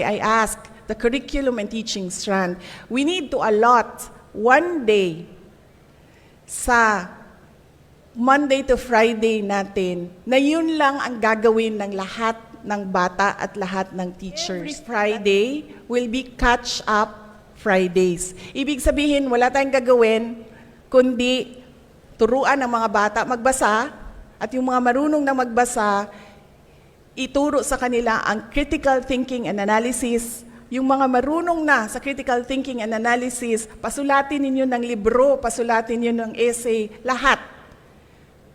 I ask the curriculum and teaching strand, we need to allot one day sa Monday to Friday natin na yun lang ang gagawin ng lahat ng bata at lahat ng teachers. Every Friday will be catch-up Fridays. Ibig sabihin, wala tayong gagawin kundi turuan ang mga bata magbasa at yung mga marunong na magbasa, ituro sa kanila ang critical thinking and analysis. Yung mga marunong na sa critical thinking and analysis, pasulatin ninyo ng libro, pasulatin ninyo ng essay, lahat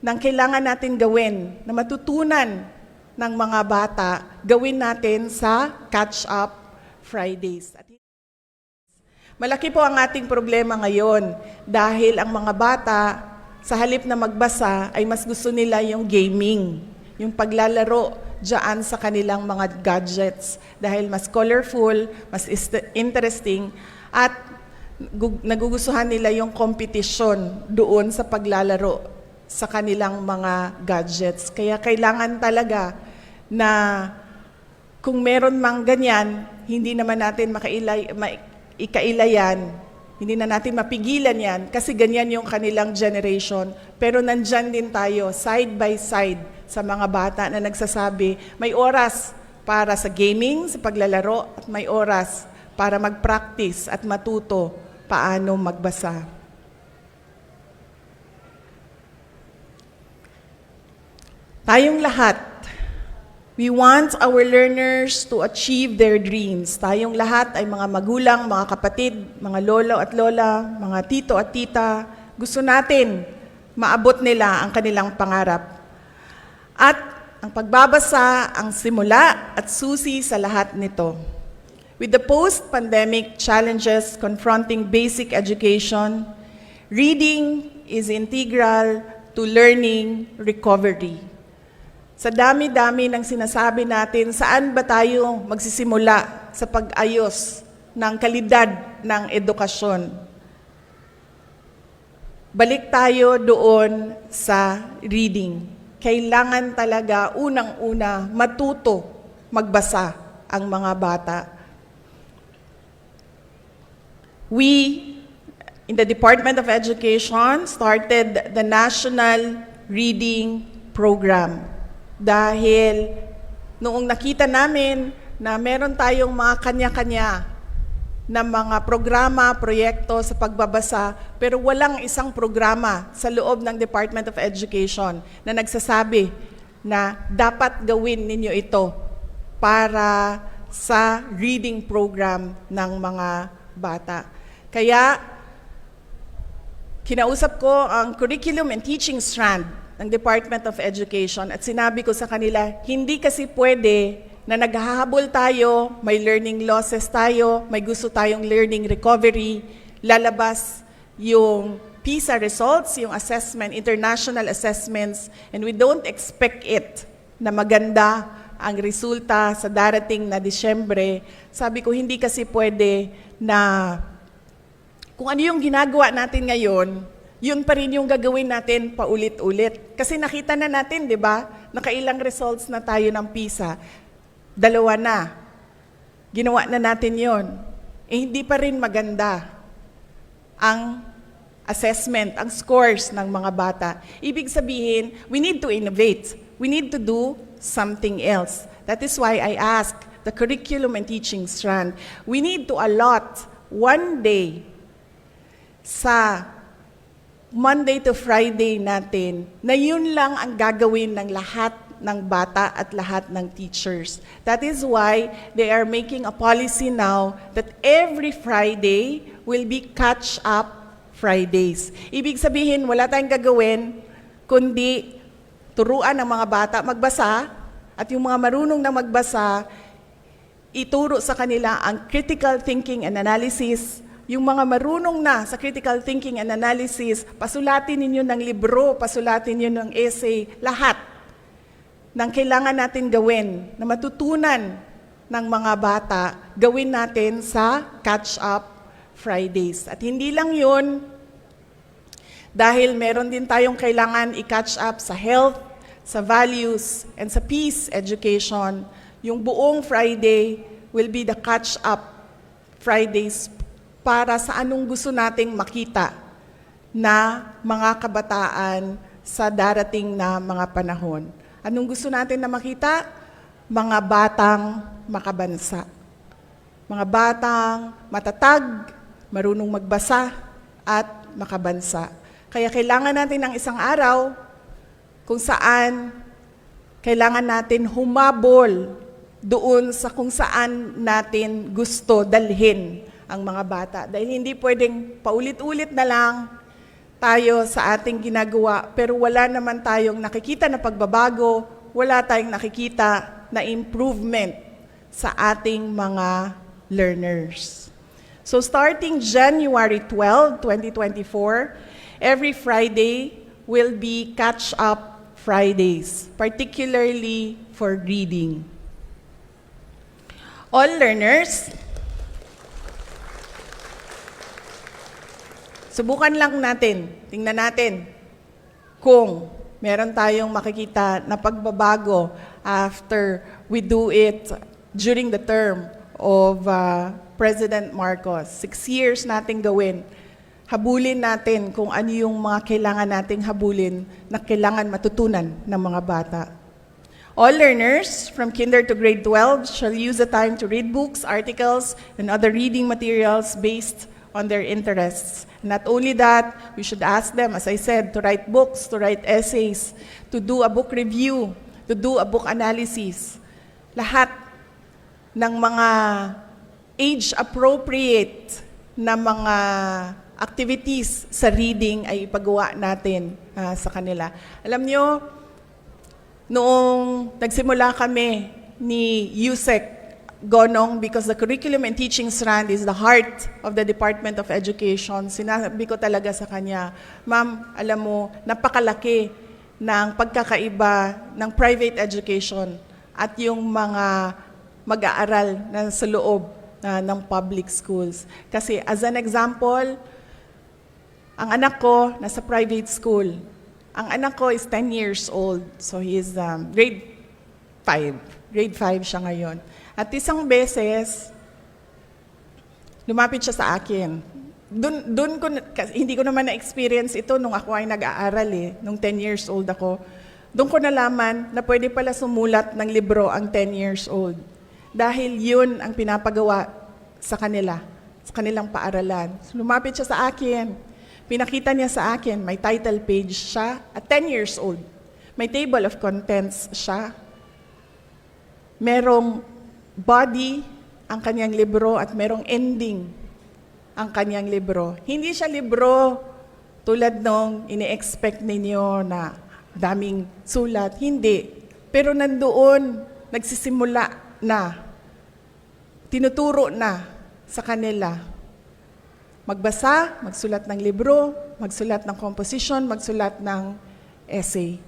ng kailangan natin gawin na matutunan ng mga bata, gawin natin sa Catch-Up Fridays. Malaki po ang ating problema ngayon dahil ang mga bata sa halip na magbasa ay mas gusto nila yung gaming, yung paglalaro diyan sa kanilang mga gadgets dahil mas colorful, mas interesting at nagugustuhan nila yung competition doon sa paglalaro sa kanilang mga gadgets. Kaya kailangan talaga na kung meron mang ganyan, hindi naman natin ikailayan, hindi na natin mapigilan yan kasi ganyan yung kanilang generation. Pero nandyan din tayo, side by side, sa mga bata na nagsasabi, may oras para sa gaming, sa paglalaro, at may oras para mag-practice at matuto paano magbasa. Tayong lahat, we want our learners to achieve their dreams. Tayong lahat ay mga magulang, mga kapatid, mga lolo at lola, mga tito at tita. Gusto natin maabot nila ang kanilang pangarap. At ang pagbabasa ang simula at susi sa lahat nito. With the post-pandemic challenges confronting basic education, reading is integral to learning recovery. Sa dami-dami ng sinasabi natin, saan ba tayo magsisimula sa pag-ayos ng kalidad ng edukasyon? Balik tayo doon sa reading. Kailangan talaga unang-una matuto magbasa ang mga bata. We, in the Department of Education, started the National Reading Program. Dahil noong nakita namin na meron tayong mga kanya-kanya na mga programa, proyekto sa pagbabasa, pero walang isang programa sa loob ng Department of Education na nagsasabi na dapat gawin ninyo ito para sa reading program ng mga bata. Kaya, kinausap ko ang curriculum and teaching strand ng Department of Education at sinabi ko sa kanila, hindi kasi pwede na naghahabol tayo, may learning losses tayo, may gusto tayong learning recovery, lalabas yung PISA results, yung assessment, international assessments, and we don't expect it na maganda ang resulta sa darating na Disyembre. Sabi ko, hindi kasi pwede na kung ano yung ginagawa natin ngayon, yun pa rin yung gagawin natin paulit-ulit. Kasi nakita na natin, di ba, nakailang results na tayo ng PISA. 2 na. Ginawa na natin yon. Hindi pa rin maganda ang assessment, ang scores ng mga bata. Ibig sabihin, we need to innovate. We need to do something else. That is why I ask the curriculum and teaching strand, we need to allot one day sa Monday to Friday natin na yun lang ang gagawin ng lahat ng bata at lahat ng teachers. That is why they are making a policy now that every Friday will be catch-up Fridays. Ibig sabihin, wala tayong gagawin kundi turuan ang mga bata magbasa at yung mga marunong na magbasa, ituro sa kanila ang critical thinking and analysis. Yung mga marunong na sa critical thinking and analysis, pasulatin ninyo ng libro, pasulatin ninyo ng essay, lahat ng kailangan natin gawin na matutunan ng mga bata, gawin natin sa Catch-Up Fridays. At hindi lang yun, dahil meron din tayong kailangan i-catch up sa health, sa values, and sa peace education. Yung buong Friday, will be the catch-up Fridays para sa anong gusto nating makita na mga kabataan sa darating na mga panahon. Anong gusto natin na makita? Mga batang makabansa. Mga batang matatag, marunong magbasa, at makabansa. Kaya kailangan natin ng isang araw kung saan kailangan natin humabol doon sa kung saan natin gusto dalhin ang mga bata. Dahil hindi pwedeng paulit-ulit na lang tayo sa ating ginagawa, pero wala naman tayong nakikita na pagbabago, wala tayong nakikita na improvement sa ating mga learners. So starting January 12, 2024, every Friday will be catch-up Fridays, particularly for reading. All learners, subukan lang natin, tingnan natin kung meron tayong makikita na pagbabago after we do it during the term of President Marcos. 6 years nating gawin. Habulin natin kung ano yung mga kailangan nating habulin na kailangan matutunan ng mga bata. All learners from kinder to grade 12 shall use the time to read books, articles, and other reading materials based on their interests. Not only that, we should ask them, as I said, to write books, to write essays, to do a book review, to do a book analysis. Lahat ng mga age-appropriate na mga activities sa reading ay ipagawa natin sa kanila. Alam nyo, noong nagsimula kami ni Yusek Gonong, because the curriculum and teaching strand is the heart of the Department of Education, sinabi ko talaga sa kanya, Ma'am, alam mo, napakalaki ng pagkakaiba ng private education at yung mga mag-aaral na sa loob ng public schools. Kasi as an example, ang anak ko nasa private school. Ang anak ko is 10 years old, so he is grade 5. Grade 5 siya ngayon. At isang beses, lumapit siya sa akin. Hindi ko naman na-experience ito nung ako ay nag-aaral nung 10 years old ako. Doon ko nalaman na pwede pala sumulat ng libro ang 10 years old. Dahil yun ang pinapagawa sa kanila, sa kanilang paaralan. So, lumapit siya sa akin. Pinakita niya sa akin, may title page siya at 10 years old. May table of contents siya. Merong body ang kanyang libro at merong ending ang kanyang libro. Hindi siya libro tulad nung ini-expect ninyo na daming sulat. Hindi. Pero nandoon, nagsisimula na, tinuturo na sa kanila. Magbasa, magsulat ng libro, magsulat ng composition, magsulat ng essay.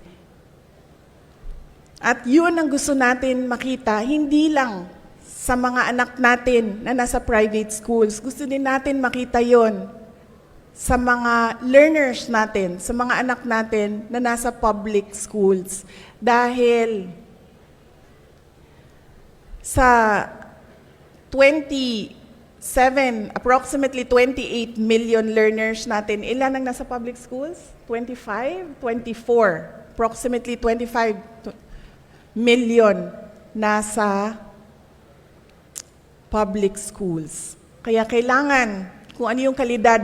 At yun ang gusto natin makita, hindi lang sa mga anak natin na nasa private schools. Gusto din natin makita yon sa mga learners natin, sa mga anak natin na nasa public schools. Dahil sa approximately 28 million learners natin, ilan ang nasa public schools? 25? 24. Approximately 25 million nasa public schools. Kaya kailangan, kung ano yung kalidad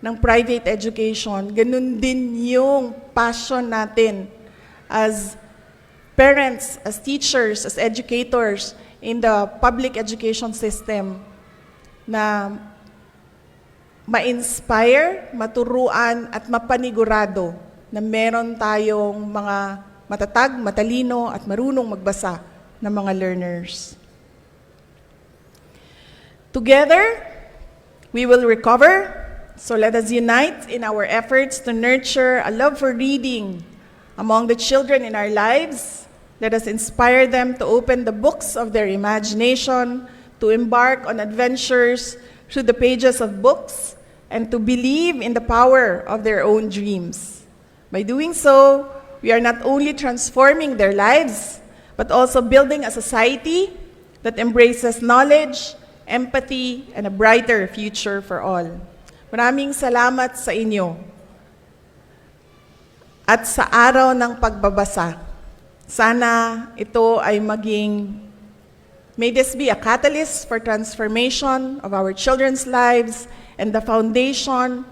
ng private education, ganun din yung passion natin as parents, as teachers, as educators in the public education system na ma-inspire, maturuan at mapanigurado na meron tayong mga matatag, matalino at marunong magbasa ng mga learners. Together, we will recover. So let us unite in our efforts to nurture a love for reading among the children in our lives. Let us inspire them to open the books of their imagination, to embark on adventures through the pages of books, and to believe in the power of their own dreams. By doing so, we are not only transforming their lives, but also building a society that embraces knowledge, empathy, and a brighter future for all. Maraming salamat sa inyo. At sa araw ng pagbabasa, sana ito ay may this be a catalyst for transformation of our children's lives and the foundation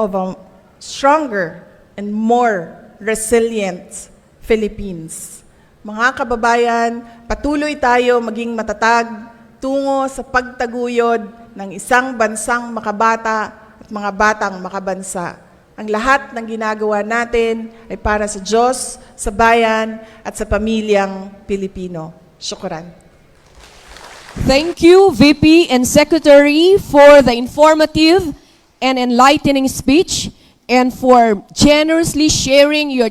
of a stronger and more resilient Philippines. Mga kababayan, patuloy tayo maging matatag tungo sa pagtaguyod ng isang bansang makabata at mga batang makabansa. Ang lahat ng ginagawa natin ay para sa Diyos, sa bayan, at sa pamilyang Pilipino. Syukran. Thank you, VP and Secretary, for the informative and enlightening speech and for generously sharing your